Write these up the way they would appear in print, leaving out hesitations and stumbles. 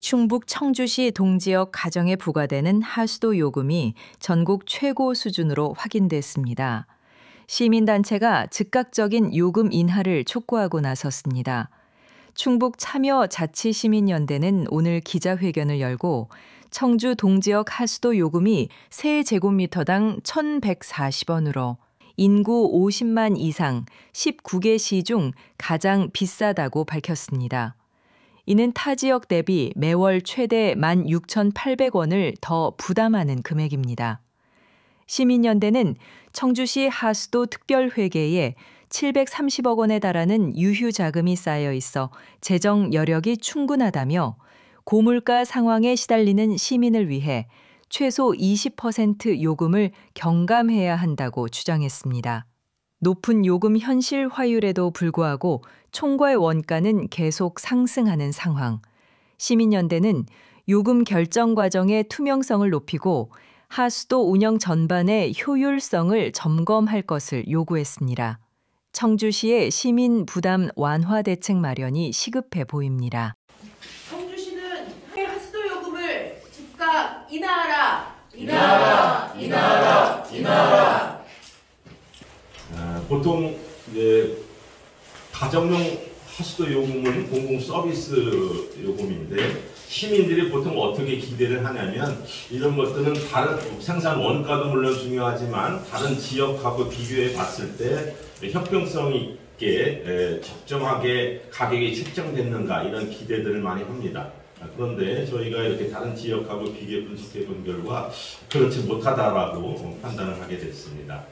충북 청주시 동지역 가정에 부과되는 하수도 요금이 전국 최고 수준으로 확인됐습니다. 시민단체가 즉각적인 요금 인하를 촉구하고 나섰습니다. 충북 참여자치시민연대는 오늘 기자회견을 열고 청주 동지역 하수도 요금이 세제곱미터당 1,140원으로 인구 50만 이상 19개 시 중 가장 비싸다고 밝혔습니다. 이는 타 지역 대비 매월 최대 16,800원을 더 부담하는 금액입니다. 시민연대는 청주시 하수도 특별회계에 730억 원에 달하는 유휴 자금이 쌓여 있어 재정 여력이 충분하다며 고물가 상황에 시달리는 시민을 위해 최소 20% 요금을 경감해야 한다고 주장했습니다. 높은 요금 현실화율에도 불구하고 총괄 원가는 계속 상승하는 상황. 시민연대는 요금 결정 과정의 투명성을 높이고 하수도 운영 전반의 효율성을 점검할 것을 요구했습니다. 청주시의 시민 부담 완화 대책 마련이 시급해 보입니다. 청주시는 하수도 요금을 즉각 인하하라! 인하하라! 인하하라! 인하하라! 보통 이제 가정용 하수도 요금은 공공 서비스 요금인데 시민들이 보통 어떻게 기대를 하냐면 이런 것들은 다른 생산 원가도 물론 중요하지만 다른 지역하고 비교해 봤을 때 협평성 있게 적정하게 가격이 책정됐는가 이런 기대들을 많이 합니다. 그런데 저희가 이렇게 다른 지역하고 비교 분석해 본 결과 그렇지 못하다라고 판단을 하게 됐습니다.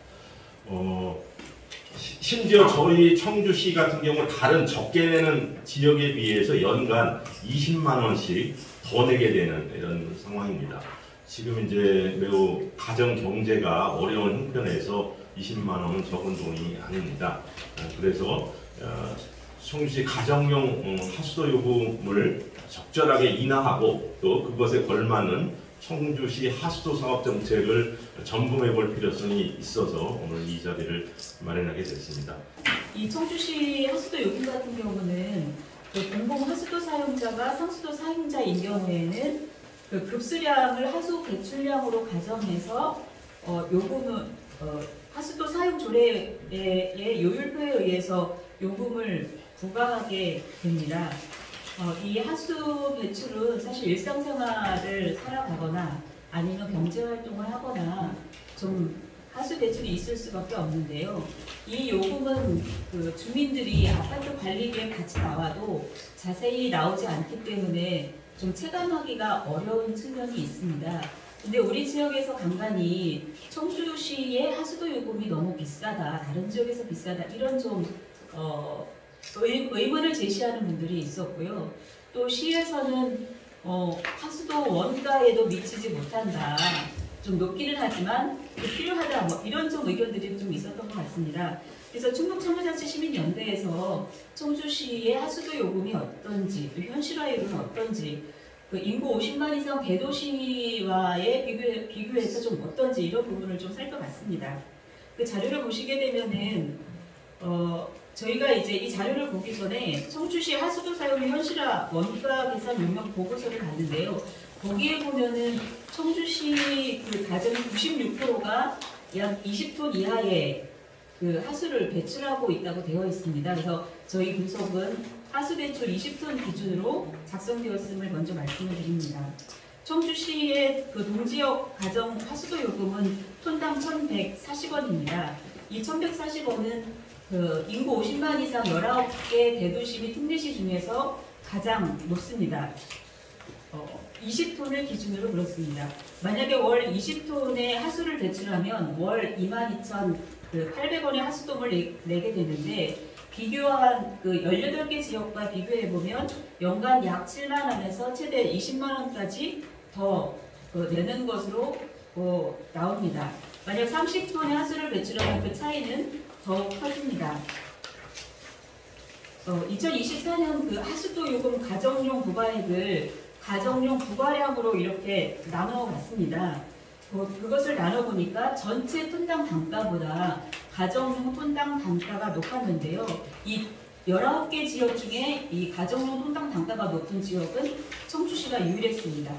심지어 저희 청주시 같은 경우 다른 적게 내는 지역에 비해서 연간 20만 원씩 더 내게 되는 이런 상황입니다. 지금 이제 매우 가정 경제가 어려운 형편에서 20만 원은 적은 돈이 아닙니다. 그래서 청주시 가정용 하수도 요금을 적절하게 인하하고 또 그것에 걸맞는 청주시 하수도 사업 정책을 점검해 볼 필요성이 있어서 오늘 이 자리를 마련하게 됐습니다. 이 청주시 하수도 요금 같은 경우는 공공 하수도 사용자가 상수도 사용자인 경우에는 급수량을 하수 배출량으로 가정해서 요금은 하수도 사용 조례의 요율표에 의해서 요금을 부과하게 됩니다. 이 하수 배출은 사실 일상생활을 살아가거나 아니면 경제활동을 하거나 좀 하수 배출이 있을 수밖에 없는데요. 이 요금은 주민들이 아파트 관리비에 같이 나와도 자세히 나오지 않기 때문에 좀 체감하기가 어려운 측면이 있습니다. 근데 우리 지역에서 간간히 청주시의 하수도 요금이 너무 비싸다, 다른 지역에서 비싸다 이런 좀 의문을 제시하는 분들이 있었고요. 또 시에서는 하수도 원가에도 미치지 못한다. 좀 높기는 하지만 필요하다. 뭐 이런 좀 의견들이 좀 있었던 것 같습니다. 그래서 충북 참여자치시민연대에서 청주시의 하수도 요금이 어떤지, 또 현실화율은 어떤지, 인구 50만 이상 대도시와의 비교해서 좀 어떤지 이런 부분을 좀 살펴봤습니다. 그 자료를 보시게 되면은 저희가 이제 이 자료를 보기 전에 청주시 하수도 사용의 현실화 원가 계산 용역 보고서를 봤는데요. 거기에 보면은 청주시 가정의 96%가 약 20톤 이하의 하수를 배출하고 있다고 되어 있습니다. 그래서 저희 분석은 하수 배출 20톤 기준으로 작성되었음을 먼저 말씀을 드립니다. 청주시의 동지역 가정 하수도 요금은 톤당 1,140원입니다. 이 1,140원은 인구 50만 이상 19개 대도시 및 특례시 중에서 가장 높습니다. 20톤을 기준으로 그렇습니다. 만약에 월 20톤의 하수를 배출하면 월 22,800원의 하수도를 내게 되는데 비교한 18개 지역과 비교해보면 연간 약 7만 원에서 최대 20만 원까지 더 내는 것으로 나옵니다. 만약 30톤의 하수를 배출하면 그 차이는 더욱 커집니다. 2024년 하수도 요금 가정용 부과액을 가정용 부과량으로 이렇게 나눠봤습니다. 그것을 나눠보니까 전체 톤당 단가보다 가정용 톤당 단가가 높았는데요. 이 19개 지역 중에 이 가정용 통당 단가가 높은 지역은 청주시가 유일했습니다.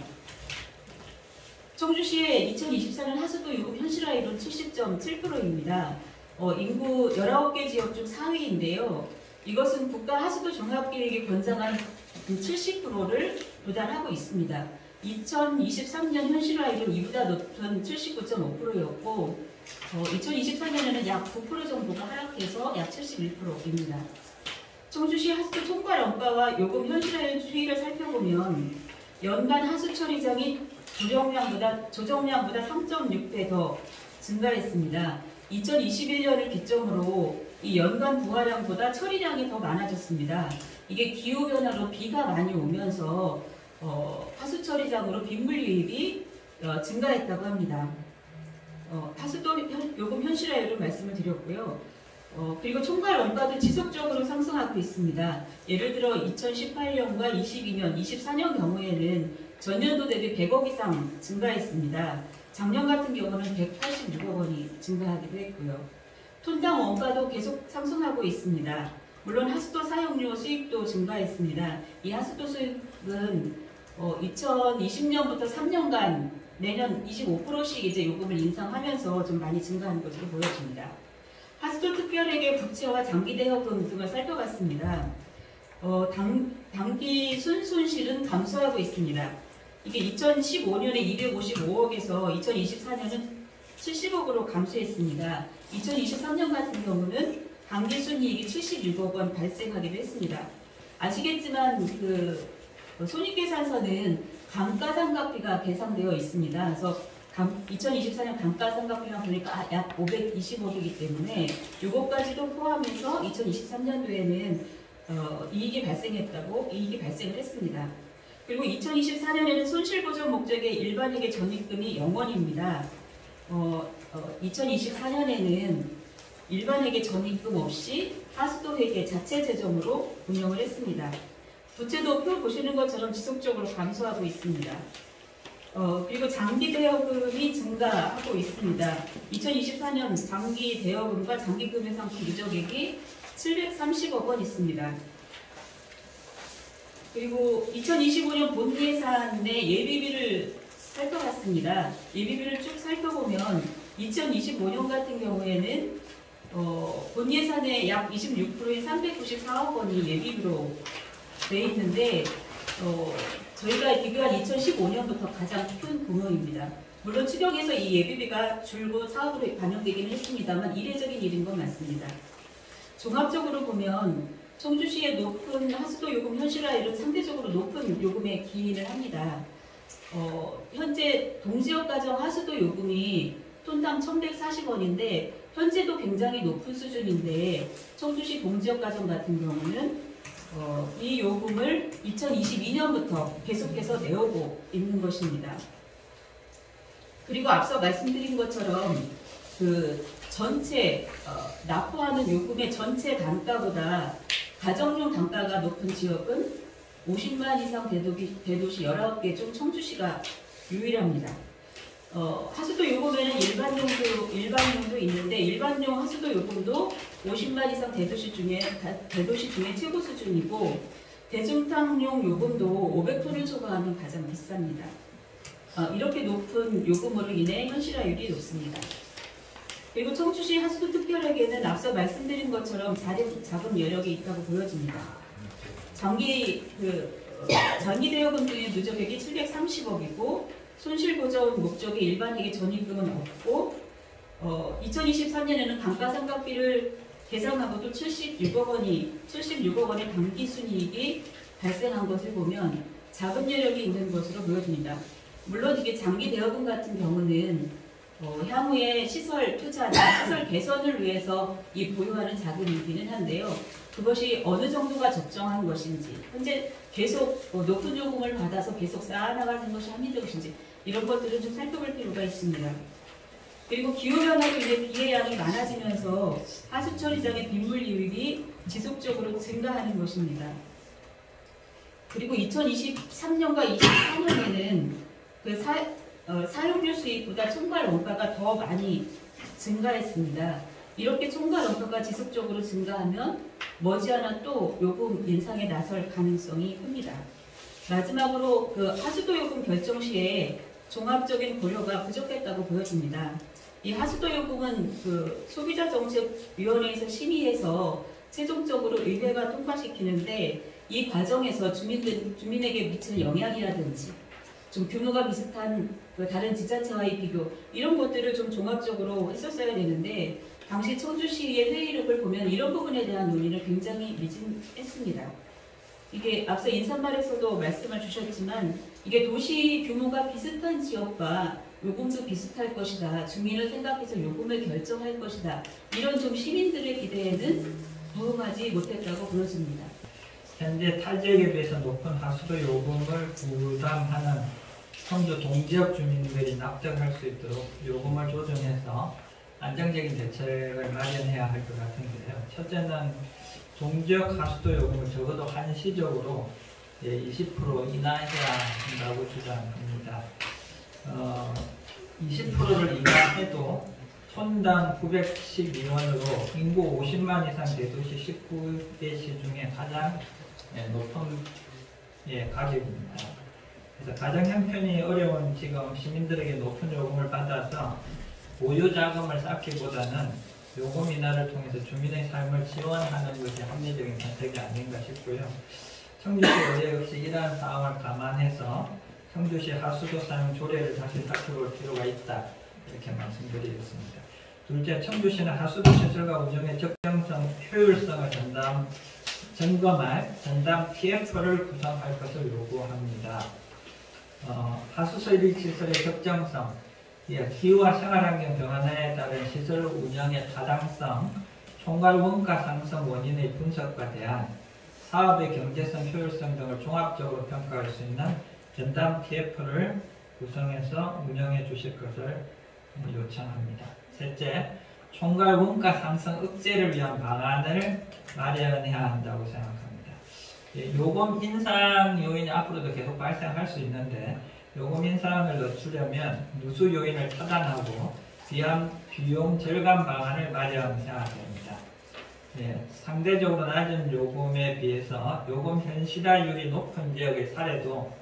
청주시의 2024년 하수도 요금 현실화율은 70.7%입니다. 인구 19개 지역 중 4위인데요. 이것은 국가 하수도 종합계획이 권장한 70%를 도달하고 있습니다. 2023년 현실화율은 이보다 높은 79.5%였고 2024년에는 약 9% 정도가 하락해서 약 71%입니다. 청주시 하수도 총괄 원가와 요금 현실화율 추이를 살펴보면 연간 하수 처리장이 조정량보다 3.6배 더 증가했습니다. 2021년을 기점으로 이 연간 부하량보다 처리량이 더 많아졌습니다. 이게 기후변화로 비가 많이 오면서 하수 처리장으로 빗물 유입이 증가했다고 합니다. 하수도 요금 현실화율을 말씀을 드렸고요. 그리고 총괄 원가도 지속적으로 상승하고 있습니다. 예를 들어 2018년과 22년, 24년 경우에는 전년도 대비 100억 이상 증가했습니다. 작년 같은 경우는 186억 원이 증가하기도 했고요. 톤당 원가도 계속 상승하고 있습니다. 물론 하수도 사용료 수익도 증가했습니다. 이 하수도 수익은 2020년부터 3년간 내년 25%씩 이제 요금을 인상하면서 좀 많이 증가한 것으로 보여집니다. 하수도 특별회계 부채와 장기 대여금 등을 살펴봤습니다. 단기 순손실은 감소하고 있습니다. 이게 2015년에 255억에서 2024년은 70억으로 감소했습니다. 2023년 같은 경우는 단기 순이익이 76억 원 발생하기도 했습니다. 아시겠지만 손익계산서는 감가상각비가 계산되어 있습니다. 그래서 2024년 감가상각비만 보니까 약 520억이기 때문에 이것까지도 포함해서 2023년도에는 이익이 발생을 했습니다. 그리고 2024년에는 손실보전 목적의 일반회계 전입금이 0원입니다. 2024년에는 일반회계 전입금 없이 하수도회계 자체 재정으로 운영을 했습니다. 부채도 표 보시는 것처럼 지속적으로 감소하고 있습니다. 그리고 장기 대여금이 증가하고 있습니다. 2024년 장기 대여금과 장기금융 상품 누적액이 730억 원 있습니다. 그리고 2025년 본 예산의 예비비를 살펴봤습니다. 예비비를 쭉 살펴보면 2025년 같은 경우에는 본 예산의 약 26%인 394억 원이 예비비로 돼 있는데 저희가 비교한 2015년부터 가장 큰 규모입니다. 물론 추경에서 이 예비비가 줄고 사업으로 반영되기는 했습니다만 이례적인 일인 건 맞습니다. 종합적으로 보면 청주시의 높은 하수도 요금 현실화율은 상대적으로 높은 요금에 기인을 합니다. 현재 동지역 가정 하수도 요금이 톤당 1,140원인데 현재도 굉장히 높은 수준인데 청주시 동지역 가정 같은 경우는 이 요금을 2022년부터 계속해서 내오고 있는 것입니다. 그리고 앞서 말씀드린 것처럼 전체 납부하는 요금의 전체 단가보다 가정용 단가가 높은 지역은 50만 이상 대도시 19개 중 청주시가 유일합니다. 하수도 요금에는 일반용도 있는데 일반용 하수도 요금도 50만 이상 대도시 중에 최고 수준이고 대중탕용 요금도 500톤을 초과하면 가장 비쌉니다. 이렇게 높은 요금으로 인해 현실화율이 높습니다. 그리고 청주시 하수도 특별회계는 앞서 말씀드린 것처럼 자금 여력이 있다고 보여집니다. 장기 대여금 등의 누적액이 730억이고 손실보전 목적의 일반회계 전입금은 없고 2023년에는 감가상각비를 계산하고도 76억 원의 단기순이익이 발생한 것을 보면 자금 여력이 있는 것으로 보여집니다. 물론 이게 장기 대여금 같은 경우는 향후에 시설 투자나 시설 개선을 위해서 이 보유하는 자금이기는 한데요. 그것이 어느 정도가 적정한 것인지, 현재 계속 높은 요금을 받아서 계속 쌓아나가는 것이 합리적인지 이런 것들을 좀 살펴볼 필요가 있습니다. 그리고 기후변화로 인해 비의 양이 많아지면서 하수처리장의 빗물 유입이 지속적으로 증가하는 것입니다. 그리고 2023년과 24년에는 사용료 수익보다 총괄 원가가 더 많이 증가했습니다. 이렇게 총괄 원가가 지속적으로 증가하면 머지않아 또 요금 인상에 나설 가능성이 큽니다. 마지막으로 그 하수도 요금 결정 시에 종합적인 고려가 부족했다고 보여집니다. 이 하수도 요금은 그 소비자정책위원회에서 심의해서 최종적으로 의회가 통과시키는데 이 과정에서 주민에게 미치는 영향이라든지 좀 규모가 비슷한 그 다른 지자체와의 비교 이런 것들을 좀 종합적으로 했었어야 되는데 당시 청주시의 회의록을 보면 이런 부분에 대한 논의를 굉장히 미진했습니다. 이게 앞서 인사말에서도 말씀을 주셨지만 이게 도시 규모가 비슷한 지역과 요금도 비슷할 것이다. 주민을 생각해서 요금을 결정할 것이다. 이런 좀 시민들의 기대에는 부응하지 못했다고 보여집니다. 현재 타 지역에 비해서 높은 하수도 요금을 부담하는 청주 동지역 주민들이 납득할 수 있도록 요금을 조정해서 안정적인 대책을 마련해야 할 것 같은데요. 첫째는 동지역 하수도 요금을 적어도 한시적으로 20% 인하해야 한다고 주장합니다. 20%를 인하해도 톤당 912원으로 인구 50만 이상 대도시 19개시 중에 가장 높은 가격입니다. 그래서 가정 형편이 어려운 지금 시민들에게 높은 요금을 받아서 보유 자금을 쌓기보다는 요금 인하를 통해서 주민의 삶을 지원하는 것이 합리적인 선택이 아닌가 싶고요. 청주시 의회 역시 이러한 상황을 감안해서 청주시 하수도 사용 조례를 다시 살펴볼 필요가 있다. 이렇게 말씀드리겠습니다. 둘째, 청주시는 하수도 시설과 운영의 적정성, 효율성을 점검할 전담 TF를 구성할 것을 요구합니다. 하수설비 시설의 적정성, 기후와 생활환경 변화에 따른 시설 운영의 타당성, 총괄 원가 상승 원인의 분석과 대안, 사업의 경제성, 효율성 등을 종합적으로 평가할 수 있는 전담 TF를 구성해서 운영해 주실 것을 요청합니다. 셋째, 총괄 원가 상승 억제를 위한 방안을 마련해야 한다고 생각합니다. 요금 인상 요인이 앞으로도 계속 발생할 수 있는데 요금 인상을 늦추려면 누수 요인을 차단하고 비용 절감 방안을 마련해야 됩니다. 상대적으로 낮은 요금에 비해서 요금 현실화율이 높은 지역의 사례도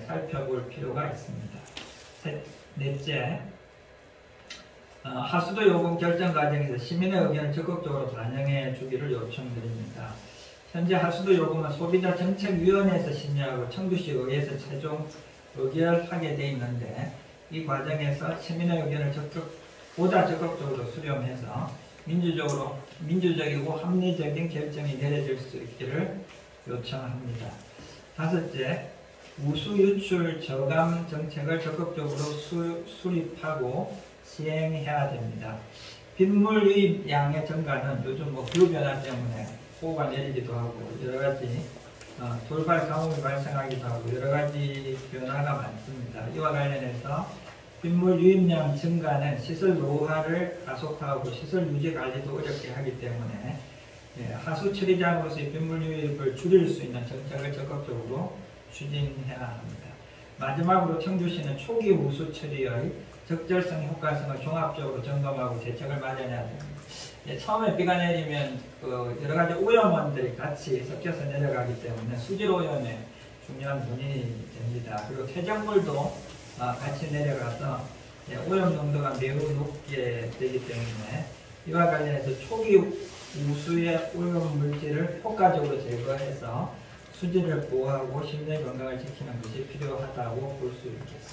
살펴볼 필요가 있습니다. 넷째, 하수도 요금 결정 과정에서 시민의 의견을 적극적으로 반영해 주기를 요청드립니다. 현재 하수도 요금은 소비자정책위원회에서 심의하고 청주시 의회에서 최종 의결하게 돼 있는데 이 과정에서 시민의 의견을 보다 적극적으로 수렴해서 민주적이고 합리적인 결정이 내려질 수 있기를 요청합니다. 다섯째, 우수 유출 저감 정책을 적극적으로 수립하고 시행해야 됩니다. 빗물 유입 양의 증가는 요즘 기후변화 때문에 호우가 내리기도 하고 여러가지 돌발 가뭄이 발생하기도 하고 여러가지 변화가 많습니다. 이와 관련해서 빗물 유입량 증가는 시설 노후화를 가속화하고 시설 유지 관리도 어렵게 하기 때문에 하수 처리장으로서의 빗물 유입을 줄일 수 있는 정책을 적극적으로 추진해야 합니다. 마지막으로 청주시는 초기 우수 처리의 적절성, 효과성을 종합적으로 점검하고 대책을 마련해야 됩니다. 처음에 비가 내리면 여러 가지 오염원들이 같이 섞여서 내려가기 때문에 수질 오염에 중요한 원인이 됩니다. 그리고 퇴적물도 같이 내려가서 오염 농도가 매우 높게 되기 때문에 이와 관련해서 초기 우수의 오염 물질을 효과적으로 제거해서 수질을 보호하고 시민의 건강을 지키는 것이 필요하다고 볼 수 있겠습니다.